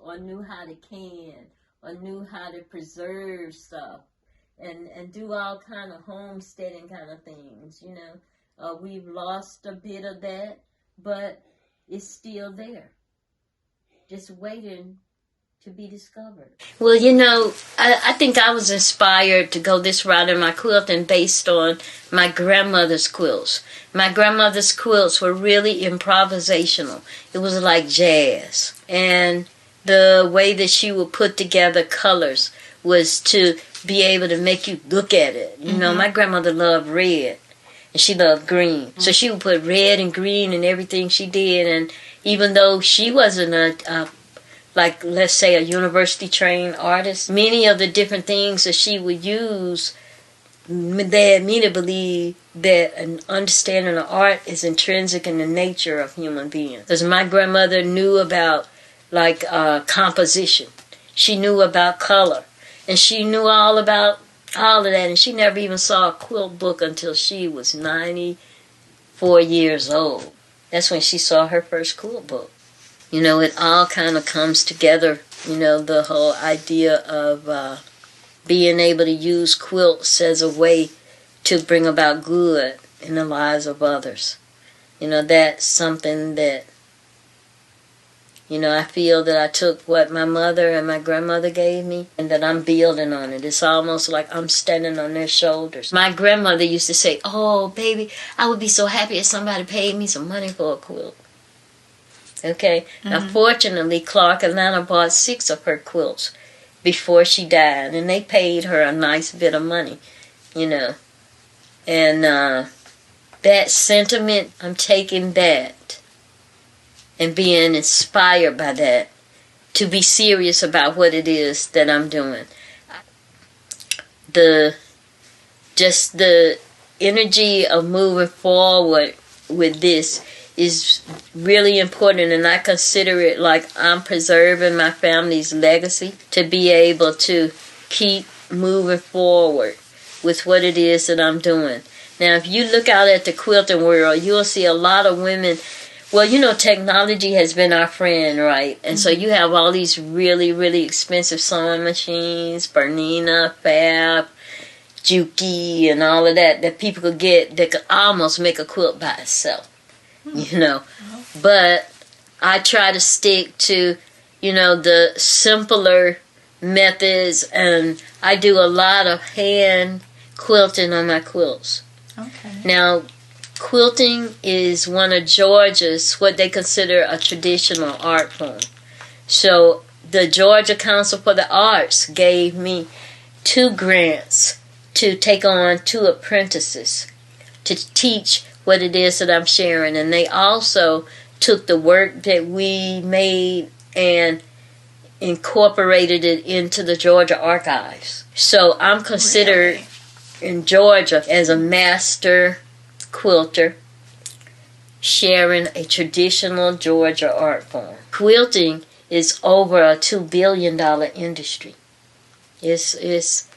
or knew how to can, or knew how to preserve stuff, and do all kind of homesteading kind of things, you know. We've lost a bit of that, but it's still there, just waiting to be discovered. Well, you know, I think I was inspired to go this route in my quilting based on my grandmother's quilts. My grandmother's quilts were really improvisational. It was like jazz. And the way that she would put together colors was to be able to make you look at it. You know, my grandmother loved red, and she loved green. So she would put red and green in everything she did. And even though she wasn't like, let's say, a university-trained artist, many of the different things that she would use led me to believe that an understanding of art is intrinsic in the nature of human beings. Because my grandmother knew about, like, composition. She knew about color. And she knew all about all of that. And she never even saw a quilt book until she was 94 years old. That's when she saw her first quilt book. You know, it all kind of comes together, you know, the whole idea of being able to use quilts as a way to bring about good in the lives of others. You know, that's something that, you know, I feel that I took what my mother and my grandmother gave me and that I'm building on it. It's almost like I'm standing on their shoulders. My grandmother used to say, "Oh, baby, I would be so happy if somebody paid me some money for a quilt." Okay. Now, fortunately, Clark Atlanta bought 6 of her quilts before she died, and they paid her a nice bit of money, you know. And that sentiment, I'm taking that and being inspired by that to be serious about what it is that I'm doing. Just the energy of moving forward with this is really important, and I consider it like I'm preserving my family's legacy to be able to keep moving forward with what it is that I'm doing. Now, if you look out at the quilting world, you'll see a lot of women. Well, you know, technology has been our friend, right? And so you have all these really, really expensive sewing machines, Bernina, Fab, Juki, and all of that people could get that could almost make a quilt by itself. You know, but I try to stick to, you know, the simpler methods, and I do a lot of hand quilting on my quilts. Okay. Now, quilting is one of Georgia's, what they consider a traditional art form. So the Georgia Council for the Arts gave me 2 grants to take on 2 apprentices to teach what it is that I'm sharing. And they also took the work that we made and incorporated it into the Georgia archives. So I'm considered in Georgia as a master quilter sharing a traditional Georgia art form. Quilting is over a $2 billion industry. It's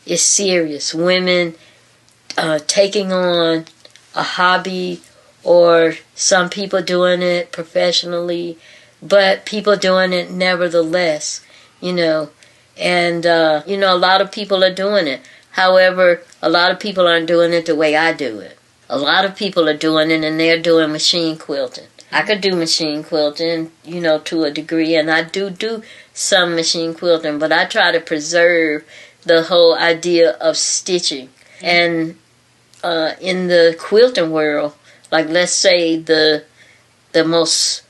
serious. Women taking on a hobby, or some people doing it professionally, but people doing it nevertheless, you know. And, you know, a lot of people are doing it. However, a lot of people aren't doing it the way I do it. A lot of people are doing it, and they're doing machine quilting. I could do machine quilting, you know, to a degree, and I do some machine quilting, but I try to preserve the whole idea of stitching. And in the quilting world, like, let's say the most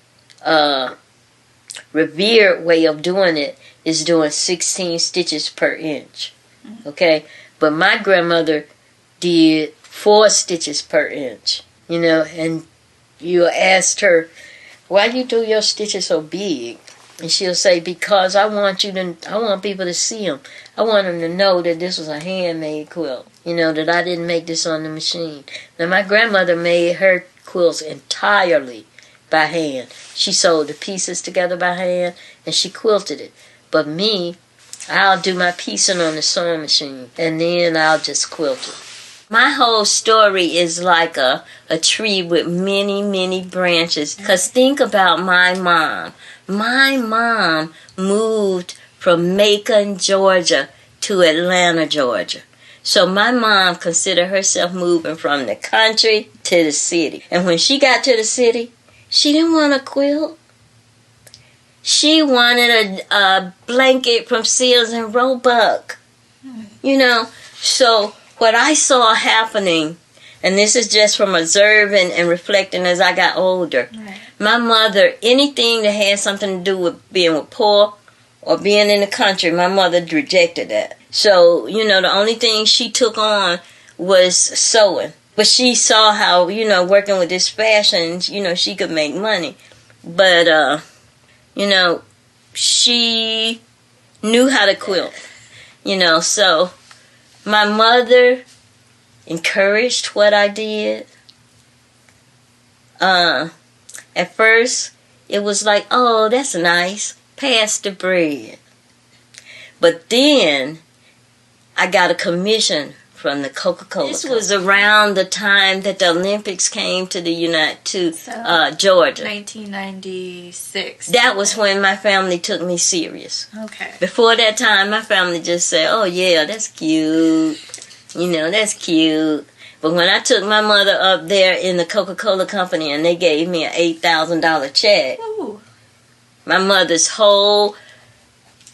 revered way of doing it is doing 16 stitches per inch. Okay? But my grandmother did 4 stitches per inch, you know, and you asked her, "Why you do your stitches so big?" And she'll say, "Because I want people to see them. I want them to know that this was a handmade quilt. You know, that I didn't make this on the machine." Now, my grandmother made her quilts entirely by hand. She sewed the pieces together by hand, and she quilted it. But me, I'll do my piecing on the sewing machine, and then I'll just quilt it. My whole story is like a tree with many, many branches. Because think about my mom. My mom moved from Macon, Georgia to Atlanta, Georgia. So my mom considered herself moving from the country to the city. And when she got to the city, she didn't want a quilt. She wanted a blanket from Sears and Roebuck. You know, so what I saw happening, and this is just from observing and reflecting as I got older, right. My mother, anything that had something to do with being with poor or being in the country, my mother rejected that. So, you know, the only thing she took on was sewing. But she saw how, you know, working with this fashion, you know, she could make money. But, you know, she knew how to quilt. You know, so my mother encouraged what I did. At first, it was like, oh, that's nice. Pass the bread. But then, I got a commission from the Coca-Cola. This was around the time that the Olympics came to the Georgia. 1996. That was when my family took me serious. Okay. Before that time, my family just said, oh yeah, that's cute. You know, that's cute. But when I took my mother up there in the Coca-Cola company and they gave me an $8,000 check, ooh, my mother's whole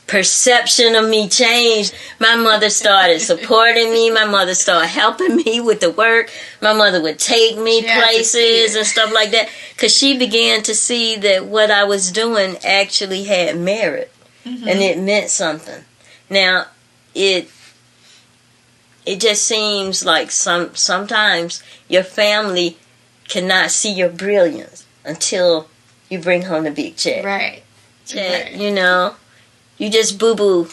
perception of me changed. My mother started supporting me. My mother started helping me with the work. My mother would take me places and stuff like that, because she began to see that what I was doing actually had merit, and it meant something. Now, it just seems like sometimes your family cannot see your brilliance until you bring home the big check. Right. Check, you know. You just boo-boo.